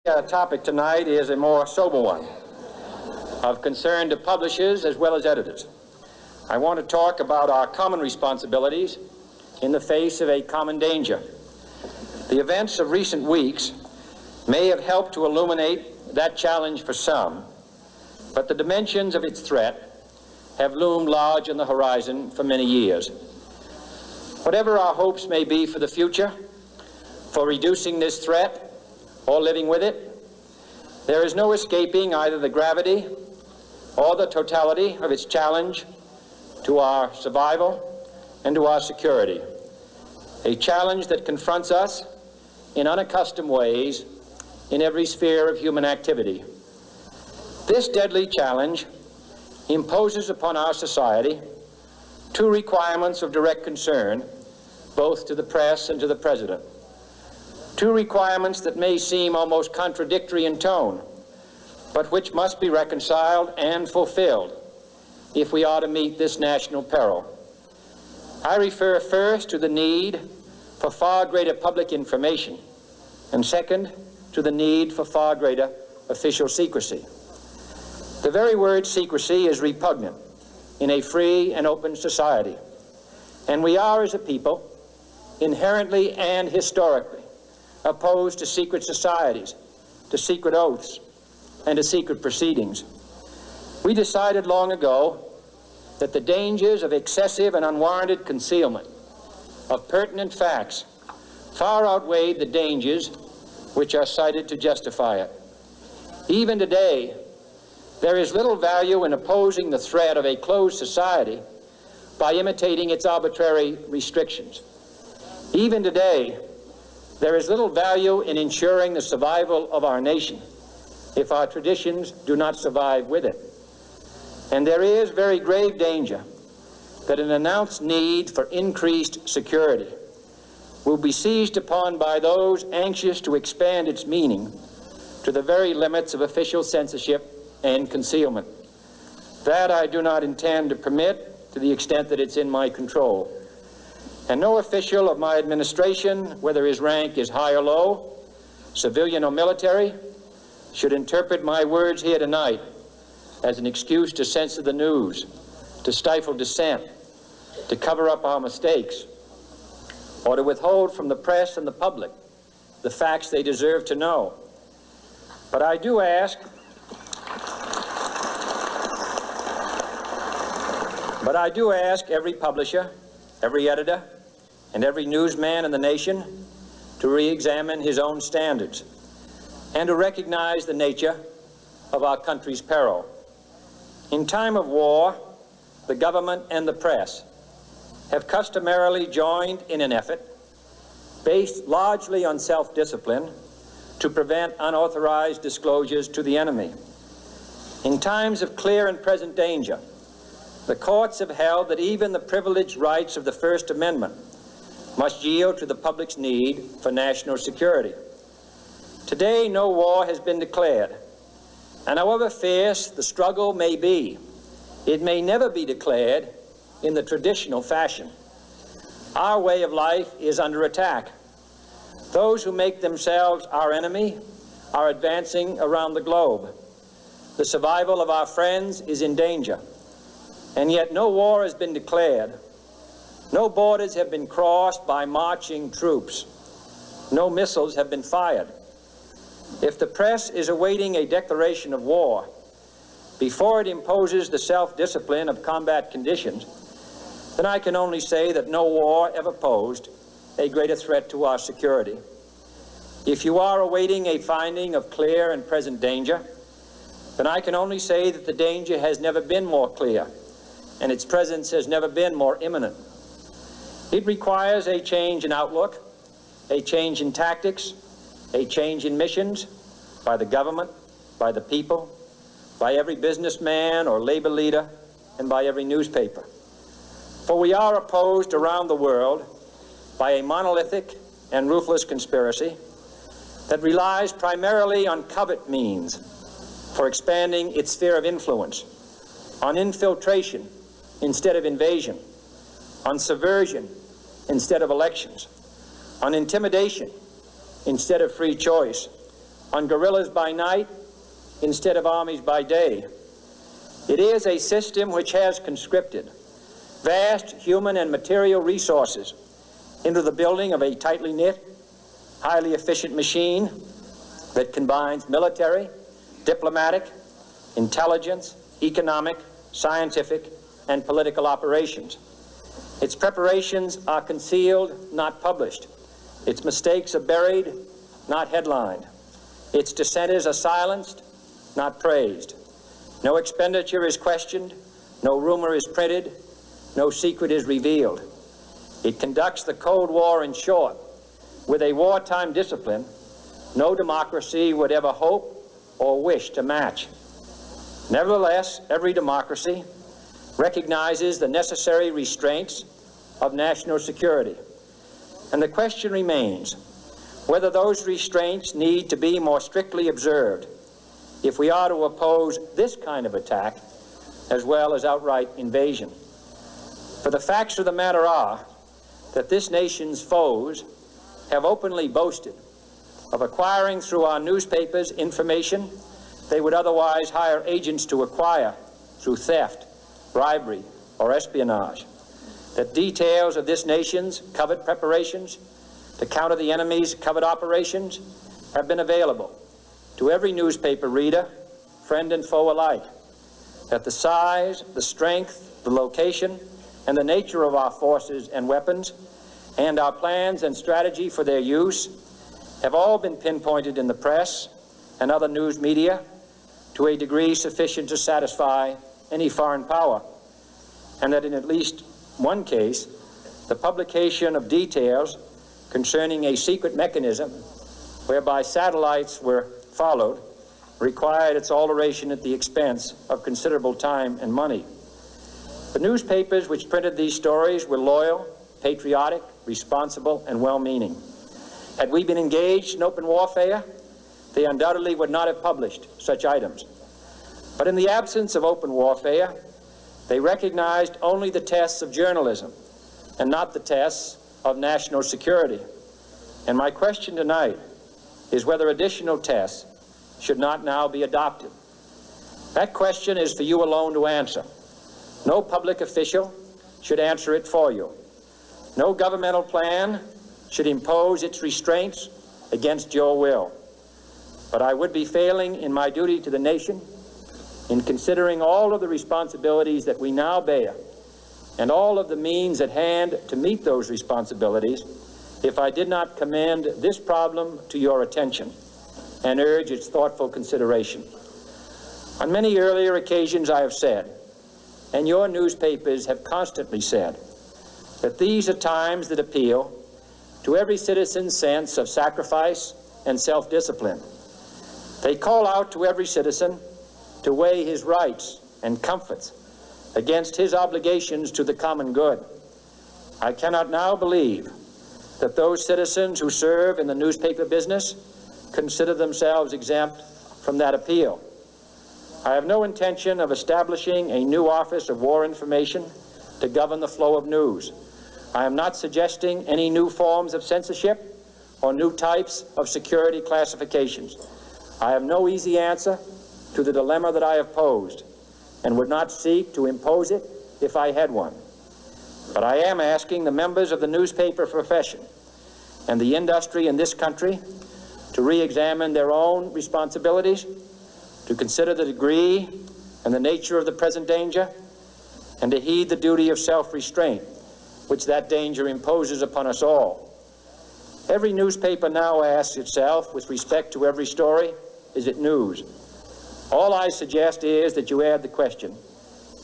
Topic tonight is a more sober one, of concern to publishers as well as editors. I want to talk about our common responsibilities in the face of a common danger. The events of recent weeks may have helped to illuminate that challenge for some, but the dimensions of its threat have loomed large on the horizon for many years. Whatever our hopes may be for the future, for reducing this threat or living with it, there is no escaping either the gravity or the totality of its challenge to our survival and to our security. A challenge that confronts us in unaccustomed ways in every sphere of human activity. This deadly challenge imposes upon our society two requirements of direct concern, both to the press and to the President. Two requirements that may seem almost contradictory in tone, but which must be reconciled and fulfilled if we are to meet this national peril. I refer first to the need for far greater public information, and second, to the need for far greater official secrecy. The very word secrecy is repugnant in a free and open society, and we are, as a people, inherently and historically opposed to secret societies, to secret oaths, and to secret proceedings. We decided long ago that the dangers of excessive and unwarranted concealment of pertinent facts far outweighed the dangers which are cited to justify it. Even today, there is little value in opposing the threat of a closed society by imitating its arbitrary restrictions. Even today, there is little value in ensuring the survival of our nation if our traditions do not survive with it. And there is very grave danger that an announced need for increased security will be seized upon by those anxious to expand its meaning to the very limits of official censorship and concealment. That I do not intend to permit to the extent that it's in my control. And no official of my administration, whether his rank is high or low, civilian or military, should interpret my words here tonight as an excuse to censor the news, to stifle dissent, to cover up our mistakes, or to withhold from the press and the public the facts they deserve to know. But I do ask every publisher, every editor, and every newsman in the nation to re-examine his own standards and to recognize the nature of our country's peril. In time of war, the government and the press have customarily joined in an effort based largely on self-discipline to prevent unauthorized disclosures to the enemy. In times of clear and present danger, the courts have held that even the privileged rights of the First Amendment must yield to the public's need for national security. Today, no war has been declared, and however fierce the struggle may be, it may never be declared in the traditional fashion. Our way of life is under attack. Those who make themselves our enemy are advancing around the globe. The survival of our friends is in danger, and yet no war has been declared. No borders have been crossed by marching troops. No missiles have been fired. If the press is awaiting a declaration of war before it imposes the self-discipline of combat conditions, then I can only say that no war ever posed a greater threat to our security. If you are awaiting a finding of clear and present danger, then I can only say that the danger has never been more clear, and its presence has never been more imminent. It requires a change in outlook, a change in tactics, a change in missions by the government, by the people, by every businessman or labor leader, and by every newspaper. For we are opposed around the world by a monolithic and ruthless conspiracy that relies primarily on covert means for expanding its sphere of influence, on infiltration instead of invasion, on subversion instead of elections, on intimidation instead of free choice, on guerrillas by night instead of armies by day. It is a system which has conscripted vast human and material resources into the building of a tightly knit, highly efficient machine that combines military, diplomatic, intelligence, economic, scientific, and political operations. Its preparations are concealed, not published. Its mistakes are buried, not headlined. Its dissenters are silenced, not praised. No expenditure is questioned, no rumor is printed, no secret is revealed. It conducts the Cold War, in short, with a wartime discipline no democracy would ever hope or wish to match. Nevertheless, every democracy recognizes the necessary restraints of national security. And the question remains whether those restraints need to be more strictly observed if we are to oppose this kind of attack as well as outright invasion. For the facts of the matter are that this nation's foes have openly boasted of acquiring through our newspapers information they would otherwise hire agents to acquire through theft, bribery, or espionage. That details of this nation's covert preparations to counter the enemy's covert operations have been available to every newspaper reader, friend and foe alike. That the size, the strength, the location, and the nature of our forces and weapons, and our plans and strategy for their use, have all been pinpointed in the press and other news media to a degree sufficient to satisfy any foreign power, and that in at least one case, the publication of details concerning a secret mechanism whereby satellites were followed required its alteration at the expense of considerable time and money. The newspapers which printed these stories were loyal, patriotic, responsible, and well-meaning. Had we been engaged in open warfare, they undoubtedly would not have published such items. But in the absence of open warfare, they recognized only the tests of journalism and not the tests of national security. And my question tonight is whether additional tests should not now be adopted. That question is for you alone to answer. No public official should answer it for you. No governmental plan should impose its restraints against your will. But I would be failing in my duty to the nation in considering all of the responsibilities that we now bear and all of the means at hand to meet those responsibilities if I did not commend this problem to your attention and urge its thoughtful consideration. On many earlier occasions I have said, and your newspapers have constantly said, that these are times that appeal to every citizen's sense of sacrifice and self-discipline. They call out to every citizen to weigh his rights and comforts against his obligations to the common good. I cannot now believe that those citizens who serve in the newspaper business consider themselves exempt from that appeal. I have no intention of establishing a new Office of War Information to govern the flow of news. I am not suggesting any new forms of censorship or new types of security classifications. I have no easy answer to the dilemma that I have posed and would not seek to impose it if I had one. But I am asking the members of the newspaper profession and the industry in this country to re-examine their own responsibilities, to consider the degree and the nature of the present danger, and to heed the duty of self-restraint which that danger imposes upon us all. Every newspaper now asks itself, with respect to every story, is it news? All I suggest is that you add the question,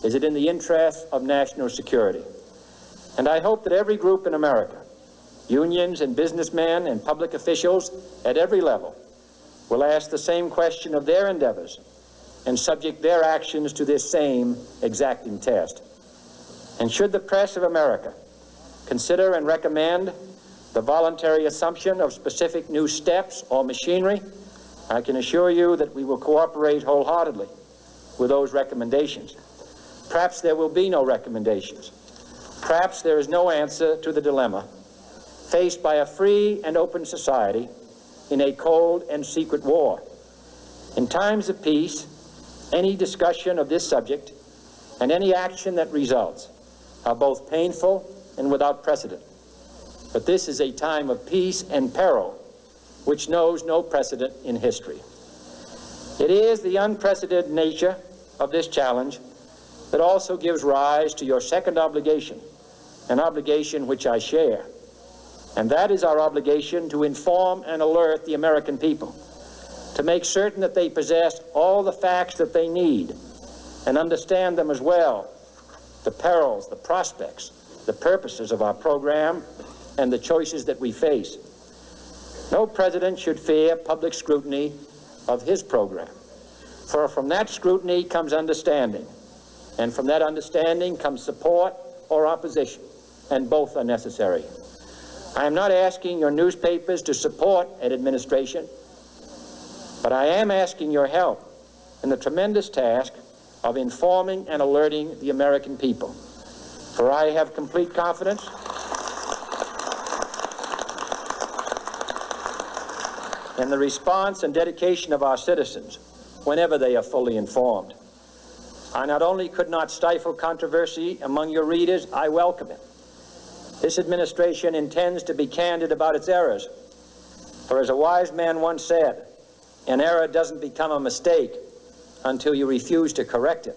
is it in the interest of national security? And I hope that every group in America, unions and businessmen and public officials at every level, will ask the same question of their endeavors and subject their actions to this same exacting test. And should the press of America consider and recommend the voluntary assumption of specific new steps or machinery, I can assure you that we will cooperate wholeheartedly with those recommendations. Perhaps there will be no recommendations. Perhaps there is no answer to the dilemma faced by a free and open society in a cold and secret war. In times of peace, any discussion of this subject and any action that results are both painful and without precedent. But this is a time of peace and peril which knows no precedent in history. It is the unprecedented nature of this challenge that also gives rise to your second obligation, an obligation which I share, and that is our obligation to inform and alert the American people, to make certain that they possess all the facts that they need and understand them as well, the perils, the prospects, the purposes of our program, and the choices that we face. No president should fear public scrutiny of his program, for from that scrutiny comes understanding, and from that understanding comes support or opposition, and both are necessary. I am not asking your newspapers to support an administration, but I am asking your help in the tremendous task of informing and alerting the American people. For I have complete confidence in the response and dedication of our citizens whenever they are fully informed. I not only could not stifle controversy among your readers, I welcome it. This administration intends to be candid about its errors. For as a wise man once said, an error doesn't become a mistake until you refuse to correct it.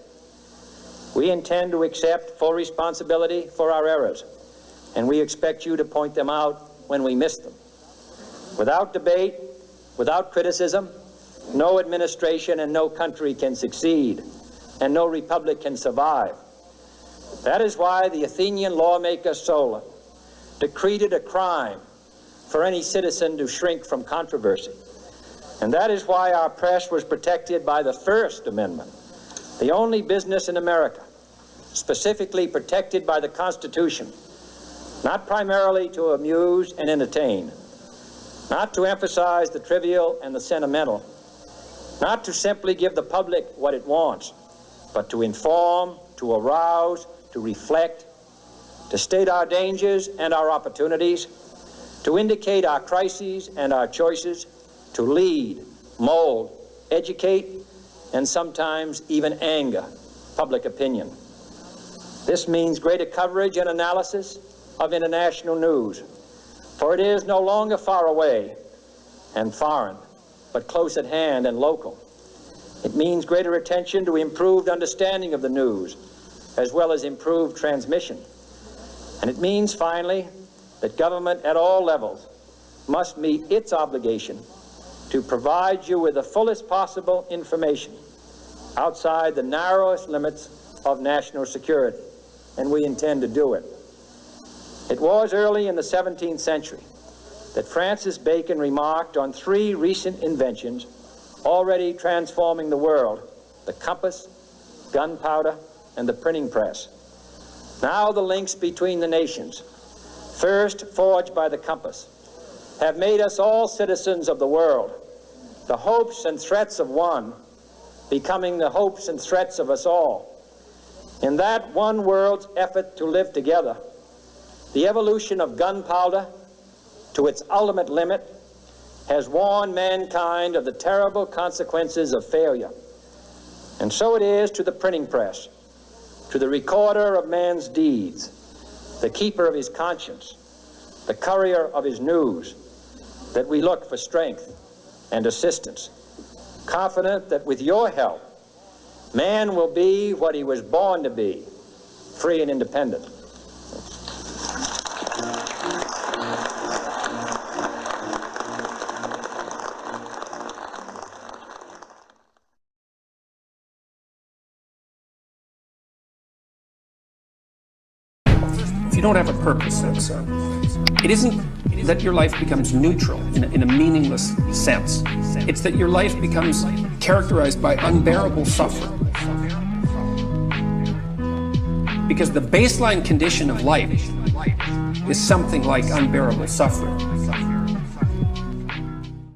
We intend to accept full responsibility for our errors, and we expect you to point them out when we miss them. Without debate, without criticism, no administration and no country can succeed, and no republic can survive. That is why the Athenian lawmaker Solon decreed it a crime for any citizen to shrink from controversy. And that is why our press was protected by the First Amendment, the only business in America specifically protected by the Constitution, not primarily to amuse and entertain, not to emphasize the trivial and the sentimental, not to simply give the public what it wants, but to inform, to arouse, to reflect, to state our dangers and our opportunities, to indicate our crises and our choices, to lead, mold, educate, and sometimes even anger public opinion. This means greater coverage and analysis of international news, for it is no longer far away and foreign, but close at hand and local. It means greater attention to improved understanding of the news, as well as improved transmission. And it means, finally, that government at all levels must meet its obligation to provide you with the fullest possible information outside the narrowest limits of national security, and we intend to do it. It was early in the 17th century that Francis Bacon remarked on three recent inventions already transforming the world: the compass, gunpowder, and the printing press. Now the links between the nations, first forged by the compass, have made us all citizens of the world, the hopes and threats of one becoming the hopes and threats of us all. In that one world's effort to live together, the evolution of gunpowder to its ultimate limit has warned mankind of the terrible consequences of failure. And so it is to the printing press, to the recorder of man's deeds, the keeper of his conscience, the courier of his news, that we look for strength and assistance, confident that with your help, man will be what he was born to be, free and independent. If you don't have a purpose, it isn't that your life becomes neutral in a meaningless sense. It's that your life becomes characterized by unbearable suffering. Because the baseline condition of life is something like unbearable suffering.